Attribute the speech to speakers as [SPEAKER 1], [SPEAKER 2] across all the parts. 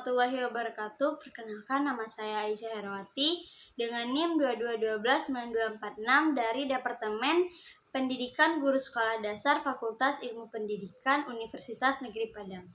[SPEAKER 1] warahmatullahi wabarakatuh. Perkenalkan, nama saya Aisyah Herawati dengan NIM 22129246 dari Departemen Pendidikan Guru Sekolah Dasar Fakultas Ilmu Pendidikan Universitas Negeri Padang.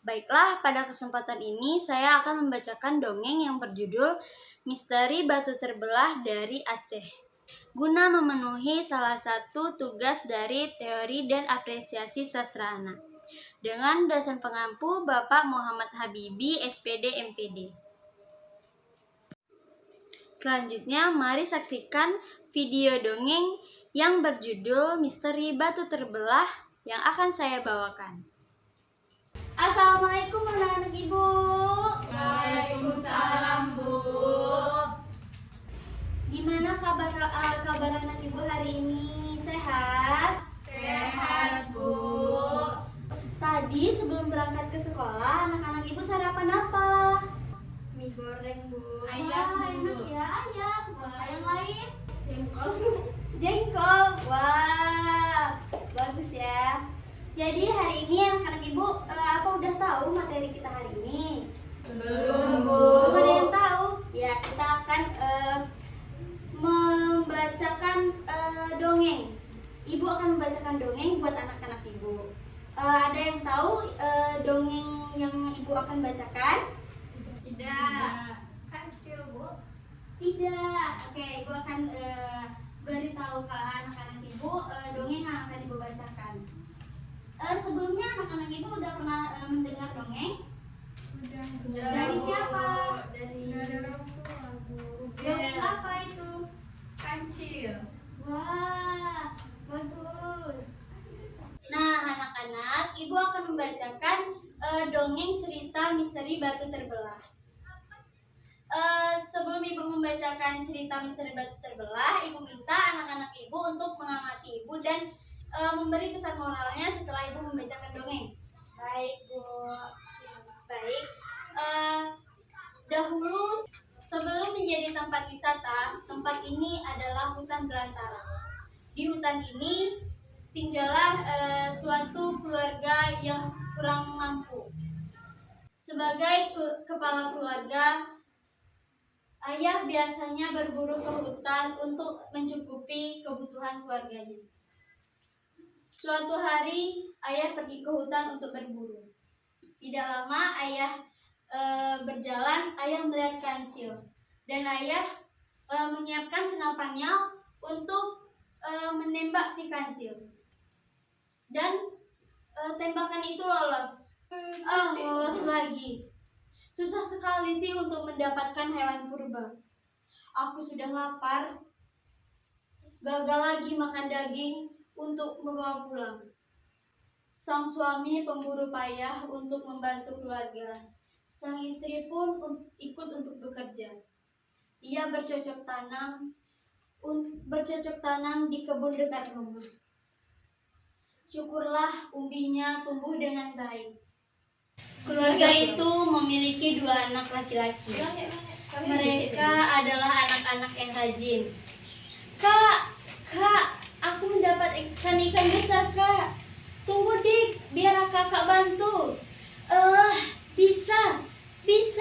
[SPEAKER 1] Baiklah, pada kesempatan ini saya akan membacakan dongeng yang berjudul Misteri Batu Terbelah dari Aceh, guna memenuhi salah satu tugas dari teori dan apresiasi sastra anak, dengan dosen pengampu Bapak Muhammad Habibi, SPD MPD. Selanjutnya, mari saksikan video dongeng yang berjudul Misteri Batu Terbelah yang akan saya bawakan. Assalamualaikum anak-anak Ibu.
[SPEAKER 2] Waalaikumsalam, Bu.
[SPEAKER 1] Gimana kabar anak Ibu hari ini? Sehat?
[SPEAKER 2] Sehat, Bu.
[SPEAKER 1] Tadi sebelum berangkat ke sekolah, anak-anak Ibu sarapan apa? Mie goreng, Bu.
[SPEAKER 2] Ayam,
[SPEAKER 1] Wah,
[SPEAKER 2] Bu.
[SPEAKER 1] enak ya, ayam. Wah, yang lain?
[SPEAKER 2] Jengkol.
[SPEAKER 1] Jengkol. Wah, bagus ya. Jadi hari ini anak-anak Ibu apa udah tahu materi kita hari ini?
[SPEAKER 2] Belum, Bu.
[SPEAKER 1] Belum ada yang tahu? Ya, kita akan membacakan dongeng. Ibu akan membacakan dongeng buat anak-anak Ibu. Ada yang tahu dongeng yang Ibu akan bacakan?
[SPEAKER 2] Tidak. Kecil, Bu.
[SPEAKER 1] Tidak. Oke, Ibu akan beritahu ke anak-anak Ibu dongeng yang akan Ibu bacakan. Sebelumnya anak-anak Ibu udah pernah mendengar dongeng?
[SPEAKER 2] Udah.
[SPEAKER 1] Dari
[SPEAKER 2] Bu.
[SPEAKER 1] siapa?
[SPEAKER 2] Dari orang tua, Bu.
[SPEAKER 1] Dongeng apa itu?
[SPEAKER 2] Kancil.
[SPEAKER 1] Wah, bagus. Nah, anak-anak, Ibu akan membacakan dongeng cerita Misteri Batu Terbelah. Sebelum Ibu membacakan cerita Misteri Batu Terbelah, Ibu minta anak-anak Ibu untuk mengamati Ibu dan memberi pesan moralnya setelah Ibu membacakan dongeng. Baik, Bu. Baik. Dahulu, sebelum menjadi tempat wisata, tempat ini adalah hutan belantara. Di hutan ini tinggallah suatu keluarga yang kurang mampu. Sebagai kepala keluarga, ayah biasanya berburu ke hutan untuk mencukupi kebutuhan keluarganya. Suatu hari, ayah pergi ke hutan untuk berburu. Tidak lama ayah berjalan, ayah melihat kancil. Dan ayah menyiapkan senapannya untuk menembak si kancil. Dan tembakan itu lolos. Lolos lagi. Susah sekali sih untuk mendapatkan hewan purba. Aku sudah lapar. Gagal lagi makan daging untuk membawa pulang. Sang suami pemburu payah untuk membantu keluarga. Sang istri pun ikut untuk bekerja. Ia bercocok tanam di kebun dekat rumah. Syukurlah umbinya tumbuh dengan baik. Keluarga itu memiliki 2 anak laki-laki. Mereka adalah anak-anak yang rajin. Kak, aku mendapat ikan besar, Kak. Tunggu, Dik, biar kakak bantu. Bisa.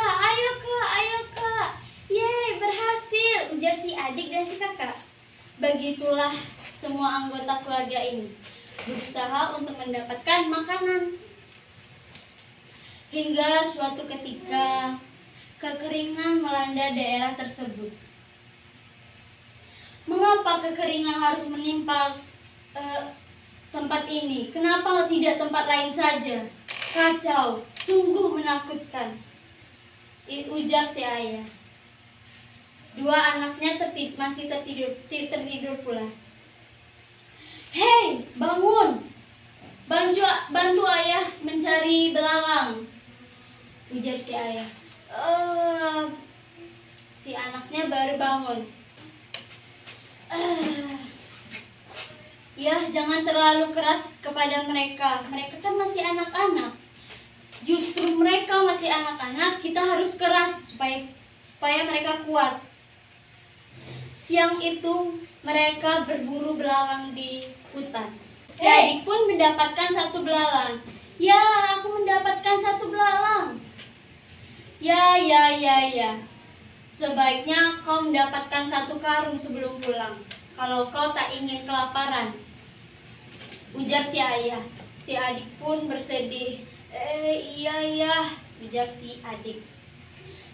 [SPEAKER 1] Ayo, Kak. Yeay, berhasil, ujar si adik dan si kakak. Begitulah semua anggota keluarga ini berusaha untuk mendapatkan makanan. Hingga suatu ketika kekeringan melanda daerah tersebut. Mengapa kekeringan harus menimpa tempat ini? Kenapa tidak tempat lain saja? Kacau, sungguh menakutkan, ujar si ayah. 2 anaknya masih tertidur pulas. Hei, bangun! Bantu ayah mencari belalang, ujar si ayah. Si anaknya baru bangun. Ya, jangan terlalu keras kepada mereka. Mereka kan masih anak-anak. Justru mereka masih anak-anak, kita harus keras supaya mereka kuat. Siang itu mereka berburu belalang di hutan. Si adik pun mendapatkan 1 belalang. Ya, aku mendapatkan 1 belalang. Ya. Sebaiknya kau mendapatkan 1 karung sebelum pulang, kalau kau tak ingin kelaparan, ujar si ayah. Si adik pun bersedih. Iya, ujar si adik.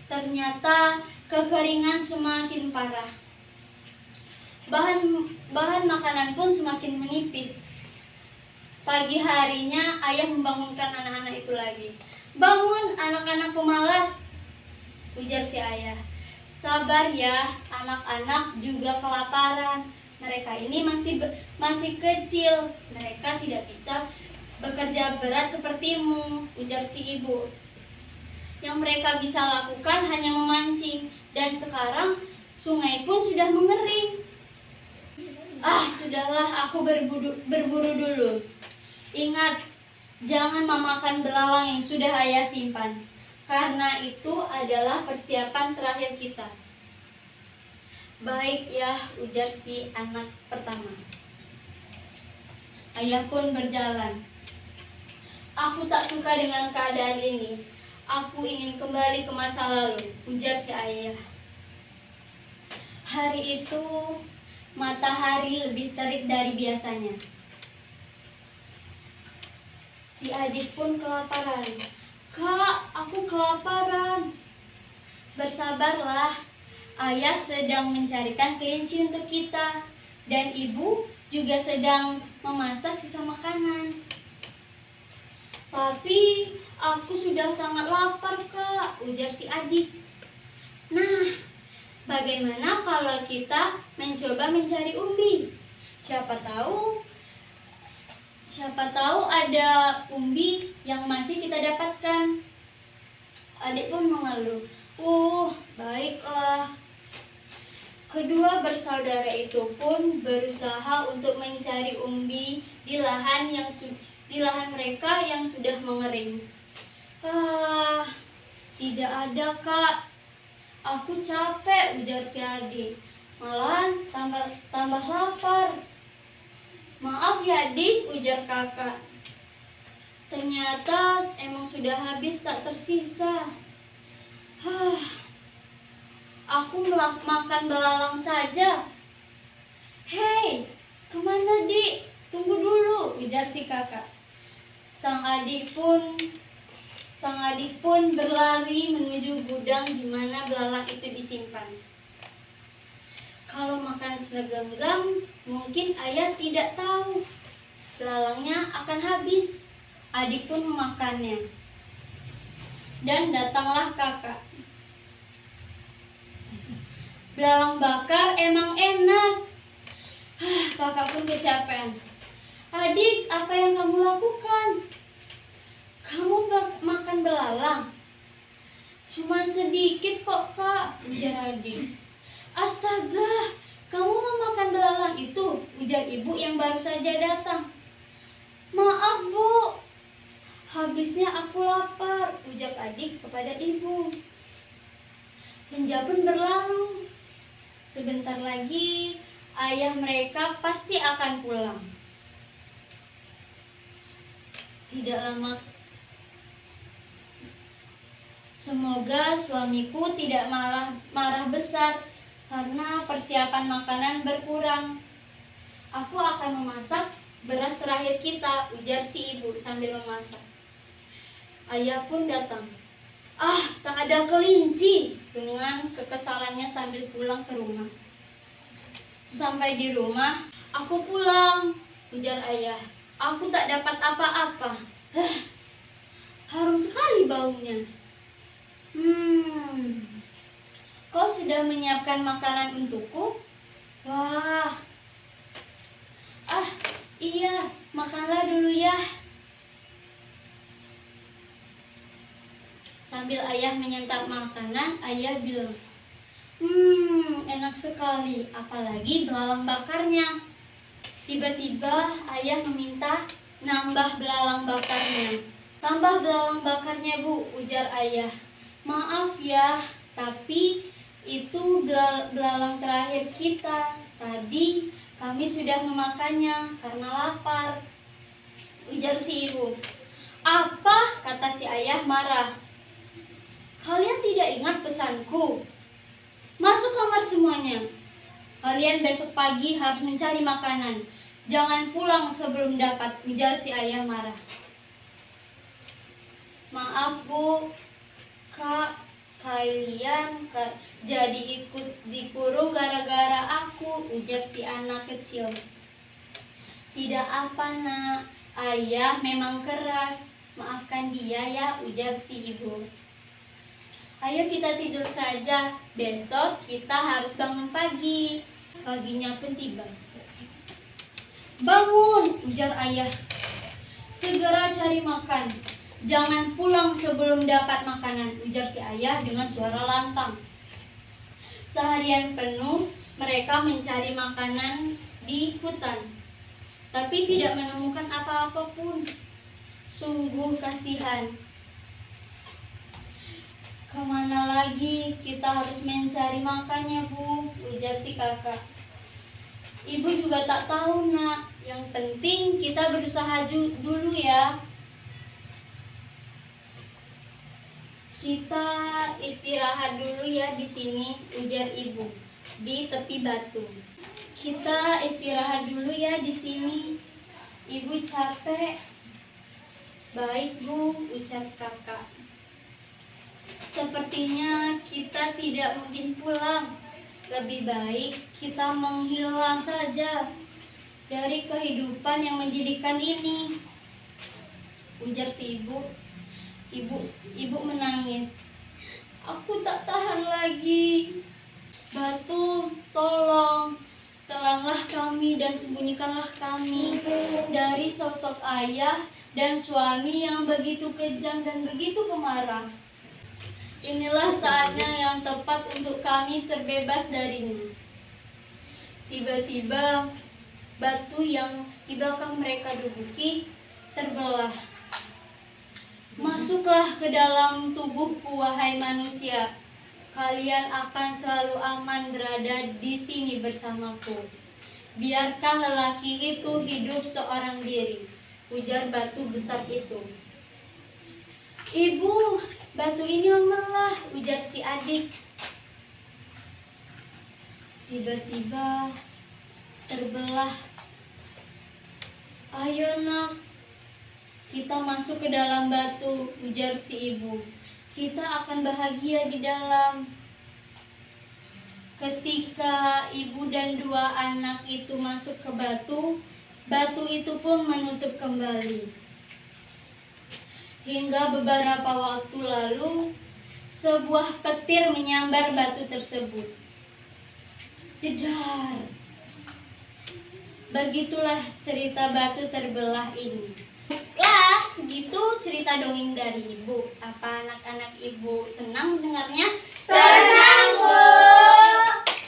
[SPEAKER 1] Ternyata kekeringan semakin parah. Bahan makanan pun semakin menipis. Pagi harinya ayah membangunkan anak-anak itu lagi. "Bangun anak-anak pemalas," ujar si ayah. "Sabar ya, anak-anak juga kelaparan. Mereka ini masih kecil. Mereka tidak bisa bekerja berat sepertimu," ujar si ibu. "Yang mereka bisa lakukan hanya memancing, dan sekarang sungai pun sudah mengering. Sudahlah, aku berburu dulu. Ingat, jangan memakan belalang yang sudah ayah simpan, karena itu adalah persiapan terakhir kita." "Baik ya," ujar si anak pertama. Ayah pun berjalan. "Aku tak suka dengan keadaan ini. Aku ingin kembali ke masa lalu," ujar si ayah. Hari itu matahari lebih terik dari biasanya. Si adik pun kelaparan. "Kak, aku kelaparan." "Bersabarlah, ayah sedang mencarikan kelinci untuk kita, dan ibu juga sedang memasak sisa makanan." "Tapi aku sudah sangat lapar, Kak," ujar si adik. "Nah, bagaimana kalau kita mencoba mencari umbi? Siapa tahu ada umbi yang masih kita dapatkan." Adik pun mengeluh. Baiklah." Kedua bersaudara itu pun berusaha untuk mencari umbi di lahan mereka yang sudah mengering. "Tidak ada, Kak. Aku capek," ujar si adik. "Malahan tambah lapar." "Maaf ya, Dik," ujar kakak. "Ternyata emang sudah habis tak tersisa. Aku makan belalang saja." "Hei, kemana, Dik? Tunggu dulu," ujar si kakak. Sang adik pun berlari menuju gudang di mana belalang itu disimpan. Kalau makan segenggam, mungkin ayah tidak tahu belalangnya akan habis. Adik pun memakannya. Dan datanglah kakak. "Belalang bakar emang enak." Kakak pun kecapean. "Adik, apa yang kamu lakukan? Kamu makan belalang?" "Cuman sedikit kok, Kak," ujar adik. "Astaga, kamu mau makan belalang itu?" ujar ibu yang baru saja datang. "Maaf, Bu, habisnya aku lapar," ujar adik kepada ibu. Senja pun berlalu. Sebentar lagi ayah mereka pasti akan pulang. Tidak lama. "Semoga suamiku tidak marah besar karena persiapan makanan berkurang. Aku akan memasak beras terakhir kita," ujar si ibu sambil memasak. Ayah pun datang. Tak ada kelinci," dengan kekesalannya sambil pulang ke rumah. Sampai di rumah, "Aku pulang," ujar ayah. "Aku tak dapat apa-apa. Harum sekali baunya." "Kau sudah menyiapkan makanan untukku?" "Wah. Iya, makanlah dulu ya." Sambil ayah menyantap makanan, ayah bilang, "Enak sekali, apalagi belalang bakarnya." Tiba-tiba ayah meminta nambah belalang bakarnya. "Tambah belalang bakarnya, Bu," ujar ayah. "Maaf ya, tapi itu belalang terakhir kita. Tadi kami sudah memakannya karena lapar," ujar si ibu. "Apa?" kata si ayah marah. Kalian tidak ingat pesanku? Masuk kamar semuanya. Kalian besok pagi harus mencari makanan. Jangan pulang sebelum dapat, ujar si ayah marah. Maaf Bu, Kak, jadi ikut dikurung gara-gara aku, ujar si anak kecil. Tidak apa nak, ayah memang keras, maafkan dia ya, ujar si ibu. Ayo kita tidur saja, besok kita harus bangun pagi. Paginya pun tiba. Bangun, ujar ayah. Segera cari makan. Jangan pulang sebelum dapat makanan, ujar si ayah dengan suara lantang. Seharian penuh mereka mencari makanan di hutan, tapi tidak menemukan apa-apa pun. Sungguh kasihan. Kemana lagi kita harus mencari makannya, Bu, ujar si kakak. Ibu juga tak tahu nak, yang penting kita berusaha dulu ya. Kita istirahat dulu ya di sini, ujar ibu di tepi batu. Kita istirahat dulu ya di sini. Ibu capek. Baik Bu, ujar kakak. Sepertinya kita tidak mungkin pulang. Lebih baik kita menghilang saja dari kehidupan yang menjadikan ini, ujar si ibu. Ibu menangis. Aku tak tahan lagi. Batu, tolong, telanlah kami dan sembunyikanlah kami dari sosok ayah dan suami yang begitu kejam dan begitu pemarah. Inilah saatnya yang tepat untuk kami terbebas darinya. Tiba-tiba, batu yang di belakang mereka duduki terbelah. Masuklah ke dalam tubuhku, wahai manusia. Kalian akan selalu aman berada di sini bersamaku. Biarkan lelaki itu hidup seorang diri, ujar batu besar itu. Ibu, batu ini memelah, ujar si adik. Tiba-tiba terbelah. Ayo nak, kita masuk ke dalam batu, ujar si ibu. Kita akan bahagia di dalam. Ketika ibu dan dua anak itu masuk ke batu, batu itu pun menutup kembali. Hingga beberapa waktu lalu, sebuah petir menyambar batu tersebut. Jedar. Begitulah cerita batu terbelah ini. Lah, segitu cerita dongeng dari ibu. Apa anak-anak ibu senang mendengarnya?
[SPEAKER 2] Senang, Bu.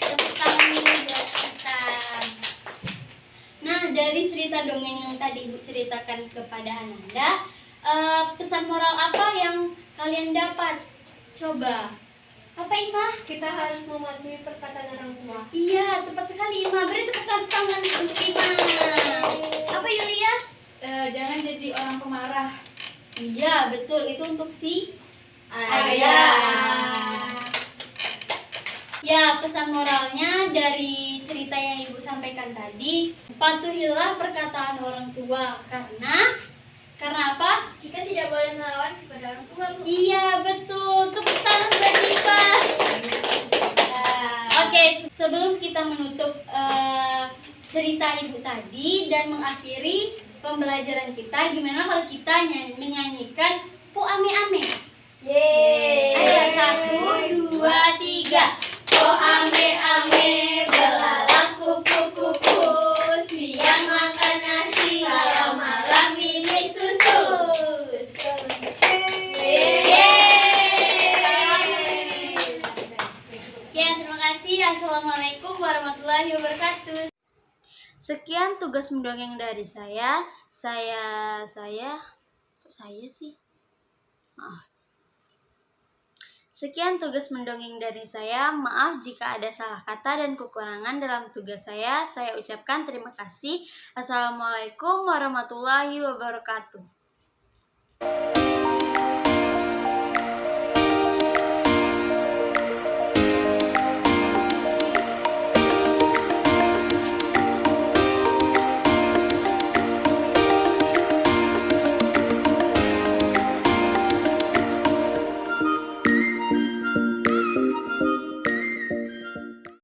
[SPEAKER 1] Tepuk tangan buat kita. Nah, dari cerita dongeng yang tadi ibu ceritakan kepada Ananda, pesan moral apa yang kalian dapat? Coba. Apa Ima?
[SPEAKER 2] Kita harus mematuhi perkataan orang tua.
[SPEAKER 1] Iya, tepat sekali Ima. Beri tepuk tangan untuk Ima. Apa Yulia?
[SPEAKER 2] Jangan jadi orang pemarah.
[SPEAKER 1] Iya, betul. Itu untuk si
[SPEAKER 2] Ayah.
[SPEAKER 1] Ya, pesan moralnya dari cerita yang Ibu sampaikan tadi, patuhilah perkataan orang tua. Karena apa?
[SPEAKER 2] Kita tidak boleh melawan kepada orang tua, Bu.
[SPEAKER 1] Iya, betul. Tepuk tangan buat Ipa. Oke, sebelum kita menutup cerita Ibu tadi dan mengakhiri pembelajaran kita, gimana kalau kita menyanyikan Pu Ame Ame?
[SPEAKER 2] Yeay.
[SPEAKER 1] Ada 1, 2, 3. Pu Ame Ame, belalang kupu-kupu, siang makan nasi, malam minum susu. Sekian, terima kasih. Assalamualaikum warahmatullahi wabarakatuh. Sekian tugas mendongeng dari saya. Kok saya sih? Maaf. Sekian tugas mendongeng dari saya. Maaf jika ada salah kata dan kekurangan dalam tugas saya. Saya ucapkan terima kasih. Assalamualaikum warahmatullahi wabarakatuh.